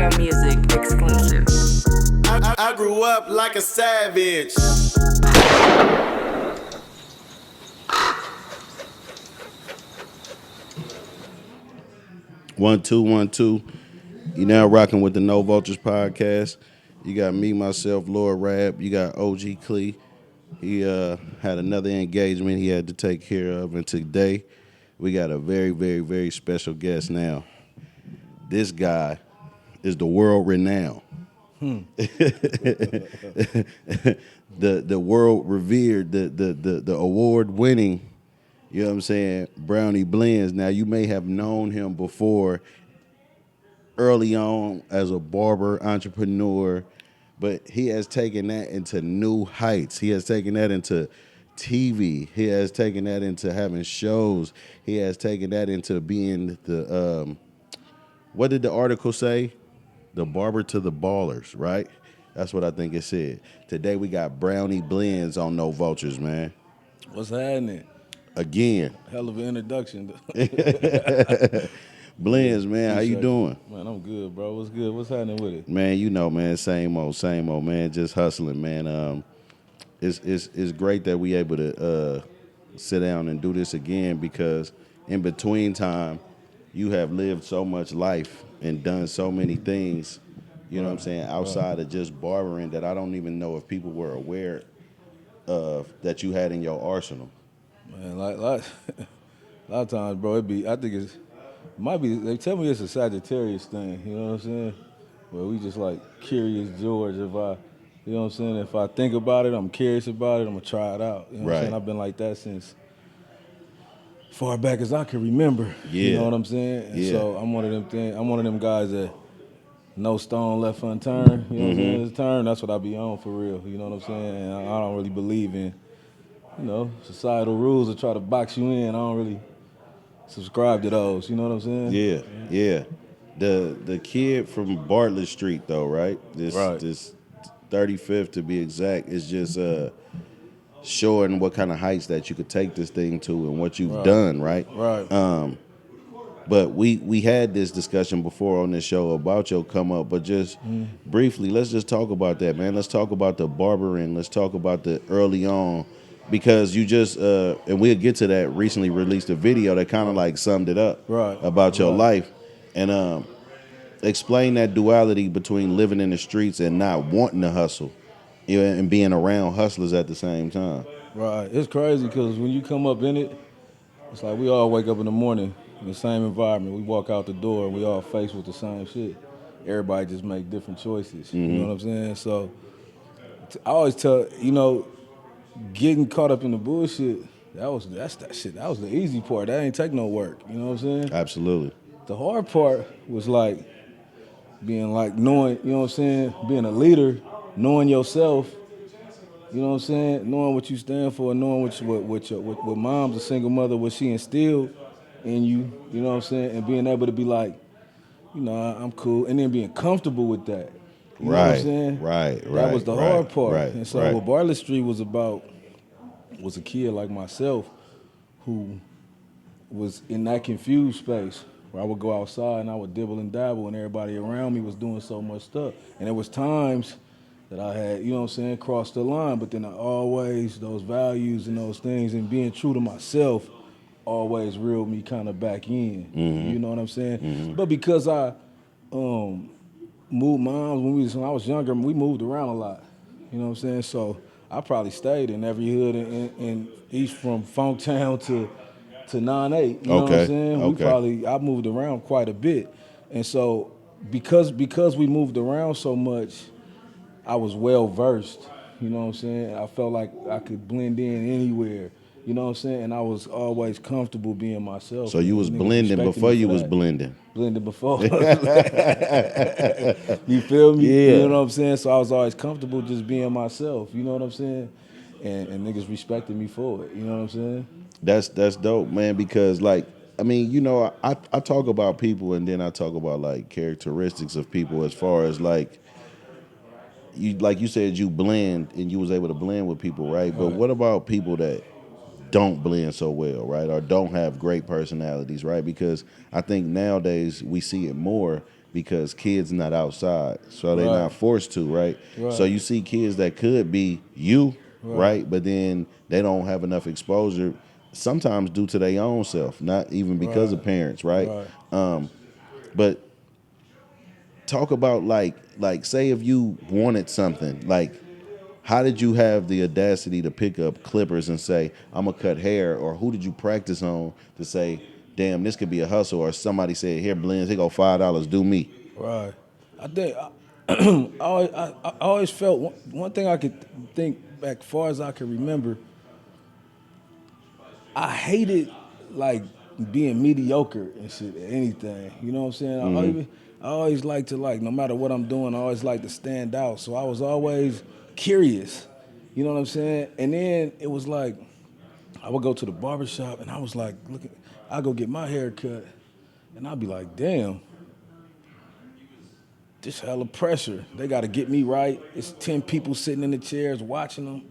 Real Music exclusive. I grew up like a savage. One, two, 1, 2. You now rocking with the No Vultures podcast. You got me, myself, Lord Rab. You got OG Clee. He had another engagement he had to take care of, and today we got a very, very, very special guest. Now, this guy is the world renowned, the world revered, the award winning. You know what I'm saying? Brownie Blendz. Now, you may have known him before early on as a barber entrepreneur, but he has taken that into new heights. He has taken that into TV. He has taken that into having shows. He has taken that into being the, what did the article say? The barber to the ballers, right? That's what I think it said. Today we got Brownie Blendz on No Vultures, man. What's happening? Again. Hell of an introduction. Blendz, man, how you doing? Man, I'm good, bro. What's good? What's happening with it? Man, you know, man, same old, man. Just hustling, man. It's great that we able to sit down and do this again because in between time, you have lived so much life and done so many things. You know what I'm saying? Outside of just barbering, that I don't even know if people were aware of that you had in your arsenal. Man, a lot of times, bro, it might be, they tell me it's a Sagittarius thing, you know what I'm saying? Where we just like curious George. You know what I'm saying? If I think about it, I'm curious about it, I'm gonna try it out. You know what I'm saying? I've been like that since far back as I can remember. Yeah. You know what I'm saying? And yeah. so I'm one of them guys that no stone left unturned. You know what I'm saying? It's turned, that's what I be on for real. You know what I'm saying? And I don't really believe in, societal rules that try to box you in. I don't really subscribe to those. You know what I'm saying? Yeah. The kid from Bartlett Street, though, right? This 35th to be exact, is just showing what kind of heights that you could take this thing to and what you've done, right? Right. But we had this discussion before on this show about your come up, but just briefly, let's just talk about that, man. Let's talk about the barbering. Let's talk about the early on, because you just and we'll get to that. Recently released a video that kind of like summed it up about your life, and explain that duality between living in the streets and not wanting to hustle, and being around hustlers at the same time. Right. It's crazy because when you come up in it, it's like we all wake up in the morning in the same environment. We walk out the door and we all faced with the same shit. Everybody just make different choices. You know what I'm saying? So I always tell, getting caught up in the bullshit, that's that shit. That was the easy part. That ain't take no work. You know what I'm saying? Absolutely. The hard part was like being like knowing, you know what I'm saying, being a leader, knowing yourself, you know what I'm saying, knowing what you stand for, knowing what mom's a single mother, what she instilled in you, you know what I'm saying, and being able to be like, I'm cool, and then being comfortable with that. You know what I'm saying? Right. That was the hard part. Right. And so what Bartlett Street was about was a kid like myself who was in that confused space where I would go outside and I would dibble and dabble and everybody around me was doing so much stuff. And there was times that I had, crossed the line, but then I always, those values and those things and being true to myself always reeled me kind of back in. You know what I'm saying? But because I moved moms when I was younger, we moved around a lot. You know what I'm saying? So I probably stayed in every hood in East from Funktown to 9-8. You know what I'm saying? I moved around quite a bit. And so because we moved around so much, I was well versed. You know what I'm saying? I felt like I could blend in anywhere. You know what I'm saying? And I was always comfortable being myself. So you was blending before you was blending. Blending before. You feel me? Yeah. You know what I'm saying? So I was always comfortable just being myself. You know what I'm saying? And niggas respected me for it. You know what I'm saying? That's dope, man, because I talk about people and then I talk about like characteristics of people as far as like you said you blend and you was able to blend with people, right? But what about people that don't blend so well, right? Or don't have great personalities, right? Because I think nowadays we see it more because kids not outside, so they're Right. not forced to, right? Right. So you see kids that could be you, Right. right? But then they don't have enough exposure, sometimes due to their own self, not even because of parents, right? But talk about like say if you wanted something, like how did you have the audacity to pick up clippers and say, I'm gonna cut hair? Or who did you practice on to say, damn, this could be a hustle? Or somebody said, here, Blendz, here go $5, do me. Right. I think I always felt one thing I could think back far as I can remember. I hated like being mediocre and shit at anything. You know what I'm saying? I always like to no matter what I'm doing, I always like to stand out. So I was always curious. You know what I'm saying? And then it was like I would go to the barber shop and I was like, I go get my hair cut and I'd be like, damn. This hella pressure. They got to get me right. It's 10 people sitting in the chairs watching them.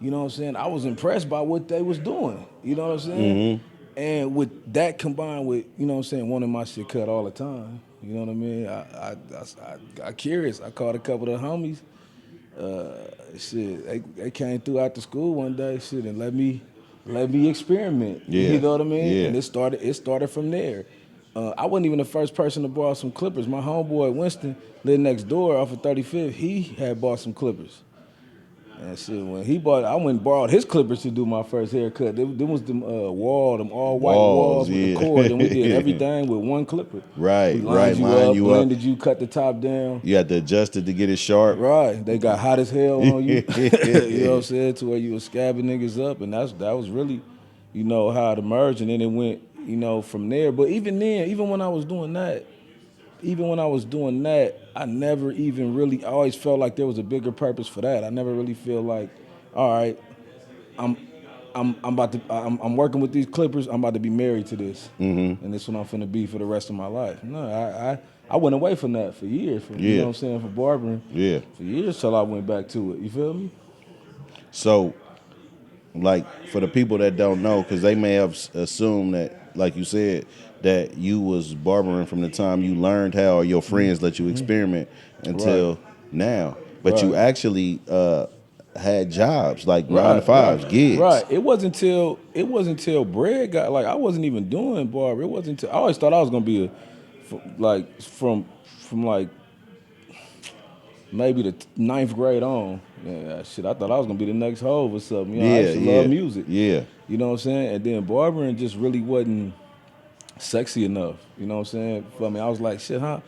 You know what I'm saying? I was impressed by what they was doing. You know what I'm saying? And with that combined with, you know what I'm saying, wanting my shit cut all the time. You know what I mean? I got curious. I called a couple of the homies. They came through after school one day, and let me experiment. Yeah. You know what I mean? Yeah. And it started from there. I wasn't even the first person to borrow some clippers. My homeboy Winston lived next door off of 35th. He had bought some clippers. And when he bought, I went and borrowed his clippers to do my first haircut. Them was them all white walls with the cord, and we did everything with one clipper. Right, we lined you up, blended you, cut the top down. You had to adjust it to get it sharp. Right, they got hot as hell on you. You know what I'm saying? To where you was scabbing niggas up, and that was really, how it emerged, and then it went, from there. But even then, even when I was doing that, I never even really. I always felt like there was a bigger purpose for that. I never really feel like, all right, I'm working with these clippers. I'm about to be married to this, and this is what I'm finna be for the rest of my life. No, I went away from that for years. You know what I'm saying, for barbering. Yeah. For years till I went back to it. You feel me? So, like for the people that don't know, because they may have assumed that, like you said, that you was barbering from the time you learned how, or your friends let you experiment until now. But you actually had jobs, like 9 to 5s, gigs. Right. It wasn't until bread got I wasn't even doing barber. It wasn't until I always thought I was gonna be from maybe the 9th grade on. Yeah, shit, I thought I was gonna be the next Hove or something. I used to love music. Yeah. You know what I'm saying? And then barbering just really wasn't sexy enough. You know what I'm saying? For me, I was like, shit, how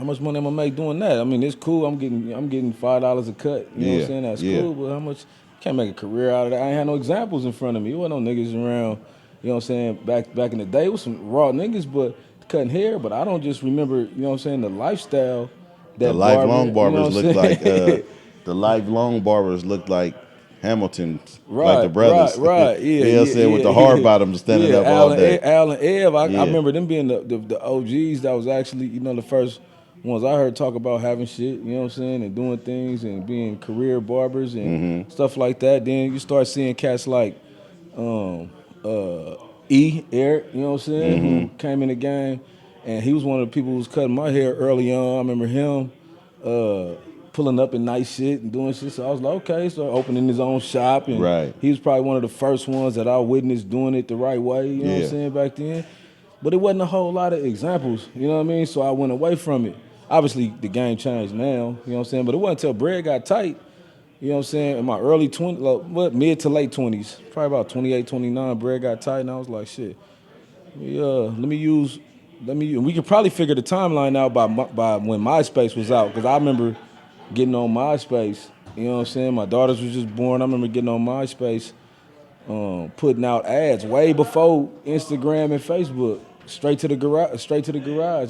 much money am I make doing that? I mean, it's cool. I'm getting $5 a cut. You know what I'm saying? That's cool. But how much? Can't make a career out of that. I ain't had no examples in front of me. There wasn't no niggas around. You know what I'm saying? Back in the day, it was some raw niggas, but cutting hair. But I don't just remember. You know what I'm saying? The lifestyle. The lifelong barbers looked like the lifelong barbers looked like Hamilton, like the brothers. Right, yeah. With the hard bottoms standing up all day. Al and Ev, I remember them being the OGs that was actually, the first ones I heard talk about having shit, you know what I'm saying, and doing things and being career barbers and stuff like that. Then you start seeing cats like Eric, you know what I'm saying, who came in the game, and he was one of the people who was cutting my hair early on. I remember him pulling up in nice shit and doing shit. So I was like, okay, so opening his own shop. And he was probably one of the first ones that I witnessed doing it the right way, you know what I'm saying, back then. But it wasn't a whole lot of examples, you know what I mean? So I went away from it. Obviously, the game changed now, you know what I'm saying? But it wasn't until bread got tight, you know what I'm saying, in my early 20s, mid to late 20s, probably about 28, 29, bread got tight, and I was like, shit, we could probably figure the timeline out by when MySpace was out, because I remember getting on MySpace, you know what I'm saying? My daughters was just born. I remember getting on MySpace, putting out ads way before Instagram and Facebook. Straight to the garage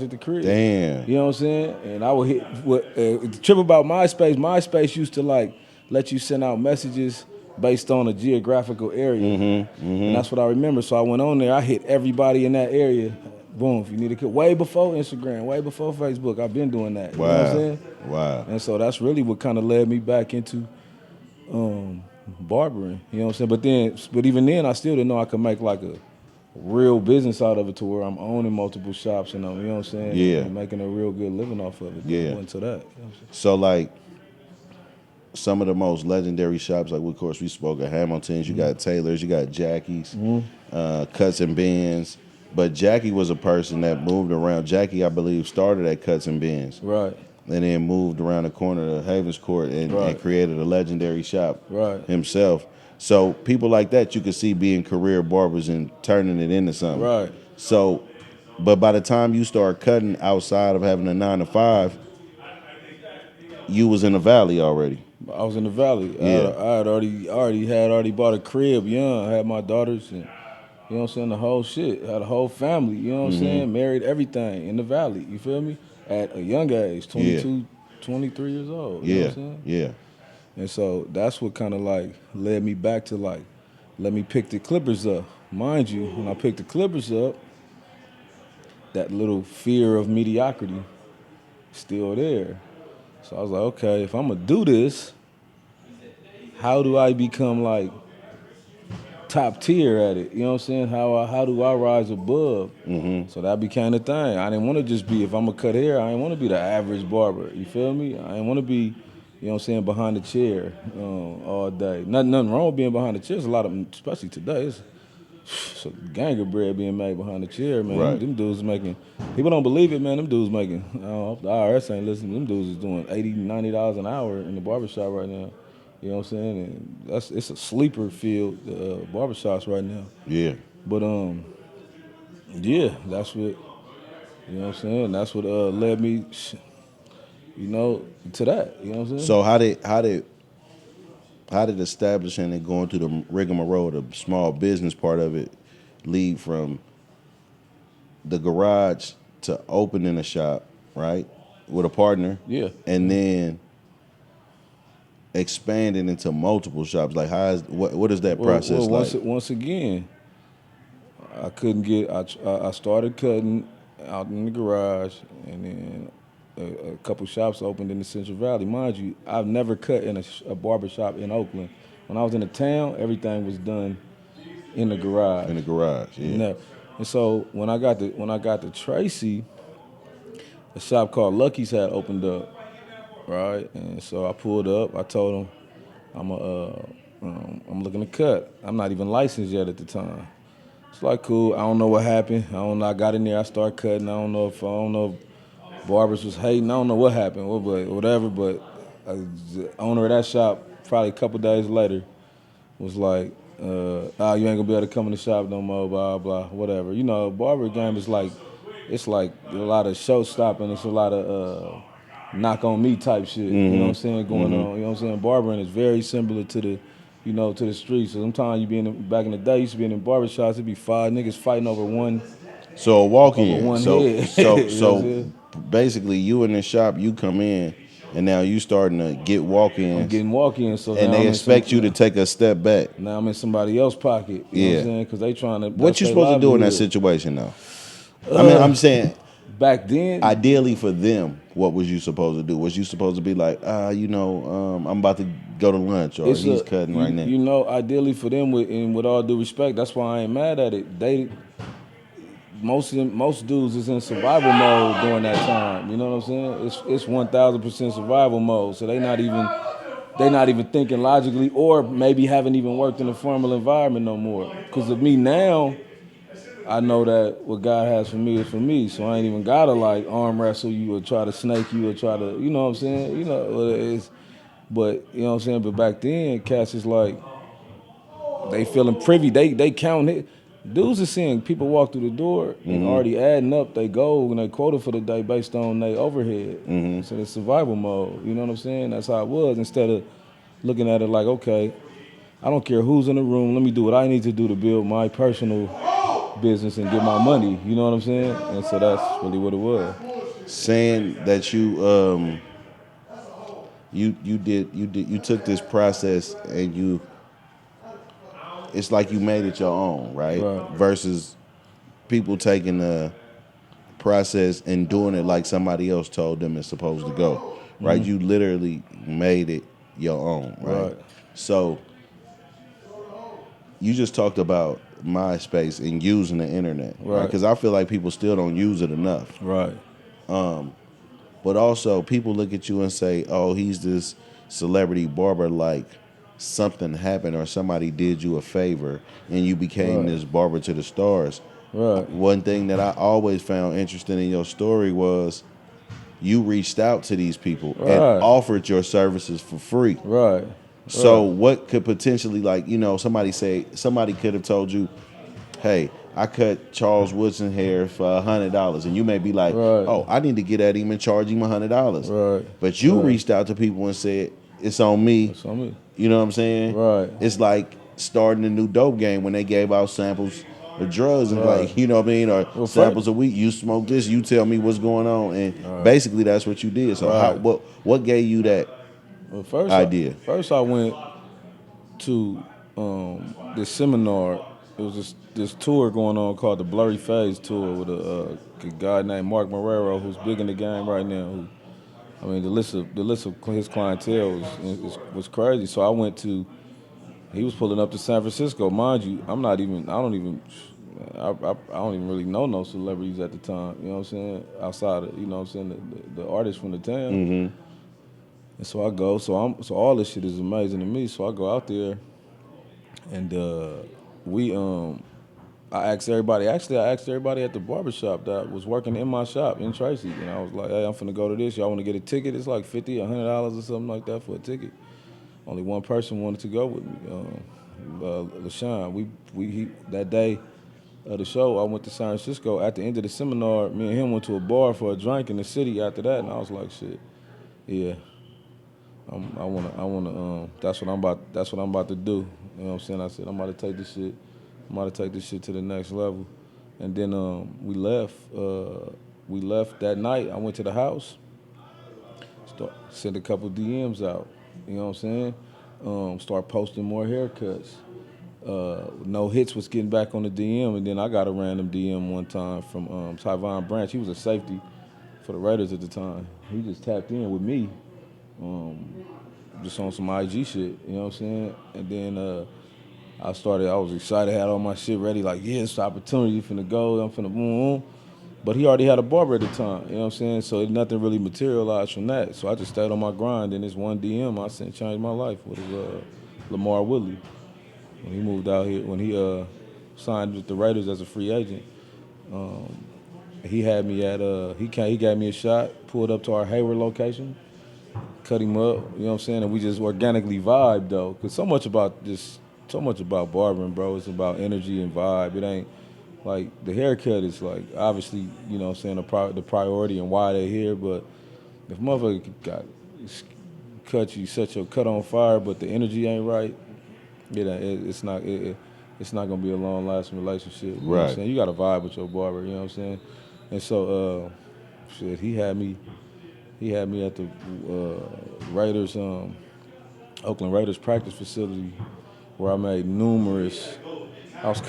at the crib. Damn. You know what I'm saying? And I would hit the trip about MySpace. MySpace used to let you send out messages based on a geographical area. And that's what I remember. So I went on there. I hit everybody in that area. Boom, if you need a cut. Way before Instagram, way before Facebook. I've been doing that. Wow. You know what I'm saying? Wow. And so that's really what kind of led me back into barbering. You know what I'm saying? But even then, I still didn't know I could make like a real business out of it to where I'm owning multiple shops and I'm, you know what I'm saying? Yeah. And making a real good living off of it. But Yeah. it went to that. You know what I'm saying? So like some of the most legendary shops, like of course we spoke of Hamilton's, you got Taylor's, you got Jackie's, Cuts and Bends. But Jackie was a person that moved around. Jackie, I believe, started at Cuts and Bends. Right. And then moved around the corner to Havens Court and created a legendary shop himself. So people like that you could see being career barbers and turning it into something. Right. So, but by the time you start cutting outside of having a 9 to 5, you was in the valley already. I was in the valley. Yeah. I had already bought a crib young. I had my daughters and you know what I'm saying, the whole shit. Had a whole family, you know what I'm saying? Married everything in the valley, you feel me? At a young age, 22, 23 years old. You know what I'm saying? Yeah. And so that's what kind of like led me back to like, let me pick the Clippers up. Mind you, when I picked the Clippers up, that little fear of mediocrity still there. So I was like, okay, if I'm gonna do this, how do I become like top tier at it? You know what I'm saying? How do I rise above? So that became the thing. I didn't want to just be, if I'm gonna cut hair, I didn't want to be the average barber. You feel me? I didn't want to be, you know what I'm saying, behind the chair all day. Nothing wrong with being behind the chair. There's a lot of, especially today, it's a gang of bread being made behind the chair, man. Right. Them dudes making, people don't believe it, man. Them dudes making, the IRS ain't listening. Them dudes is doing $80, $90 an hour in the barbershop right now. You know what I'm saying? And it's a sleeper field, barbershops right now. Yeah. But yeah, that's what, you know what I'm saying? That's what led me, you know, to that. You know what I'm saying? So how did establishing and going through the rigmarole, the small business part of it, lead from the garage to opening a shop, right, with a partner? Yeah. And then expanding into multiple shops? Like, what is that process like? Once again, I couldn't get. I started cutting out in the garage, and then a couple shops opened in the Central Valley. Mind you, I've never cut in a barber shop in Oakland. When I was in the town, everything was done in the garage. In the garage, yeah. No. And so when I got to Tracy, a shop called Lucky's had opened up, right? And so I pulled up. I told him I'm looking to cut. I'm not even licensed yet at the time. It's like, cool. I don't know what happened. I got in there. I started cutting. I don't know if Barbers was hating. I don't know what happened, but whatever. But the owner of that shop, probably a couple days later, was like, you ain't gonna be able to come in the shop no more, blah, blah, whatever. You know, barber game is like, it's like a lot of show stopping. It's a lot of knock on me type shit. You know what I'm saying, going on. You know what I'm saying? Barbering is very similar to the, you know, to the streets. So sometimes back in the day, used to be in barbershops, it'd be 5 niggas fighting over one. So a walk-in. Over one So head. so You know what I'm so saying? basically, you in the shop, you come in, and now you starting to get walk-ins. I'm getting walk-ins, so and now they I'm expect you to take a step back. Now I'm in somebody else's pocket. You know what I'm saying? Because they trying to. What you supposed to do in that situation, though? I'm saying, back then, ideally for them, what was you supposed to do? Was you supposed to be like, I'm about to go to lunch, or he's cutting right now? You know, ideally for them, with all due respect, that's why I ain't mad at it. Most dudes is in survival mode during that time. You know what I'm saying? It's 1,000% survival mode. So they not even thinking logically, or maybe haven't even worked in a formal environment no more. Because of me now, I know that what God has for me is for me. So I ain't even gotta like arm wrestle you or try to snake you or try to, you know what I'm saying? You know, but you know what I'm saying? But back then, cats is like, they feeling privy. They count it. Dudes are seeing people walk through the door and already adding up they goal and they quota for the day based on their overhead. So it's survival mode. You know what I'm saying? That's how it was. Instead of looking at it like, okay, I don't care who's in the room. Let me do what I need to do to build my personal business and get my money. You know what I'm saying? And so that's really what it was. Saying that you took this process and it's like you made it your own, right? Versus people taking the process and doing it like somebody else told them it's supposed to go, right? You literally made it your own, right? So you just talked about MySpace and using the internet, Right? Because I feel like people still don't use it enough. Right. But also, people look at you and say, "Oh, he's this celebrity barber." Like something happened or somebody did you a favor, and you became this barber to the stars. Right. One thing that I always found interesting in your story was you reached out to these people and offered your services for free. Right. So what could potentially, like, somebody could have told you, "Hey, I cut Charles Woodson hair for $100," and you may be like, "Oh, I need to get at him and charge him $100." Right. But you reached out to people and said, "It's on me." It's on me. You know what I'm saying? Right. It's like starting a new dope game when they gave out samples of drugs and like, you know what I mean, or samples of weed. You smoke this, you tell me what's going on, and basically that's what you did. So what gave you that idea? First I went to this seminar. It was this tour going on called the Blurry Phase Tour with a guy named Mark Marrero, who's big in the game right now. The list of his clientele was crazy. So I went to. He was pulling up to San Francisco, mind you. I don't even really know no celebrities at the time. You know what I'm saying? Outside of the artists from the town. Mm-hmm. And so I go. So all this shit is amazing to me. So I go out there, and I asked everybody at the barbershop that was working in my shop in Tracy, and I was like, "Hey, I'm finna go to this. Y'all want to get a ticket? It's like $50, $100 or something like that for a ticket." Only one person wanted to go with me, LaShawn. That day of the show, I went to San Francisco. At the end of the seminar, me and him went to a bar for a drink in the city after that, and I was like, "Shit, yeah, I wanna. That's what I'm about to do." You know what I'm saying? I said, "I'm about to take this shit to the next level." And then we left. We left that night. I went to the house, sent a couple DMs out. You know what I'm saying? Start posting more haircuts. No hits was getting back on the DM, and then I got a random DM one time from Tyvon Branch. He was a safety for the Raiders at the time. He just tapped in with me, just on some IG shit. You know what I'm saying? And then I was excited, had all my shit ready, like, yeah, it's the opportunity, finna go, I'm finna boom. But he already had a barber at the time, you know what I'm saying? So nothing really materialized from that. So I just stayed on my grind, and this one DM I sent changed my life with Lamar Woodly. When he moved out here, when he signed with the Raiders as a free agent, he had me at, he got me a shot, pulled up to our Hayward location, cut him up, you know what I'm saying? And we just organically vibed, though, because so much about barbering, bro. It's about energy and vibe. It ain't like the haircut is like obviously, you know what I'm saying, the priority and why they're here. But if motherfucker set your cut on fire, but the energy ain't right, it's not gonna be a long lasting relationship. You know what I'm saying? You gotta vibe with your barber. You know what I'm saying? And so he had me at the Raiders, Oakland Raiders practice facility, where I made numerous. I was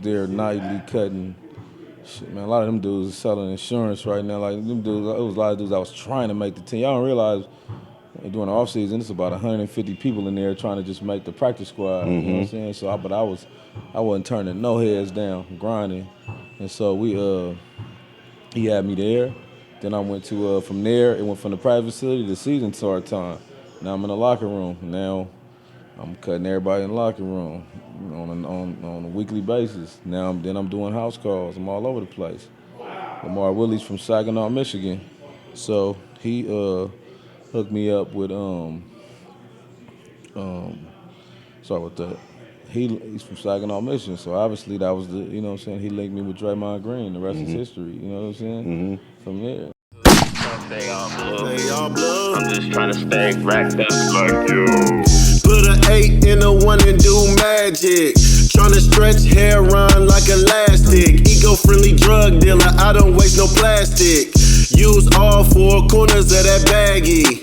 there nightly cutting. Shit, man, a lot of them dudes are selling insurance right now. Like them dudes, it was a lot of dudes that was trying to make the team. Y'all don't realize during the off season, it's about 150 people in there trying to just make the practice squad. Mm-hmm. You know what I'm saying? So, I wasn't turning no heads down, grinding, and so he had me there. Then I went to from there. It went from the practice facility to season start time. Now I'm in the locker room. Now I'm cutting everybody in the locker room on a weekly basis. Now I'm doing house calls. I'm all over the place. Lamar Woodly's from Saginaw, Michigan, so he hooked me up with sorry about that. He's from Saginaw, Michigan, so obviously that was you know what I'm saying. He linked me with Draymond Green. The rest is history. You know what I'm saying? Mm-hmm. From there. I'm just trying to stay racked up like you. Put an 8 in a 1 and do magic. Tryna stretch hair run like elastic. Eco-friendly drug dealer, I don't waste no plastic. Use all 4 corners of that baggie.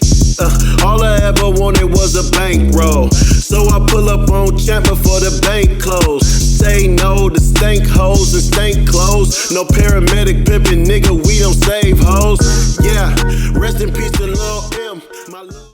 All I ever wanted was a bankroll. So I pull up on Champ before the bank close. Say no to stank hoes and stank clothes. No paramedic pimpin', nigga, we don't save hoes. Yeah, rest in peace to Lil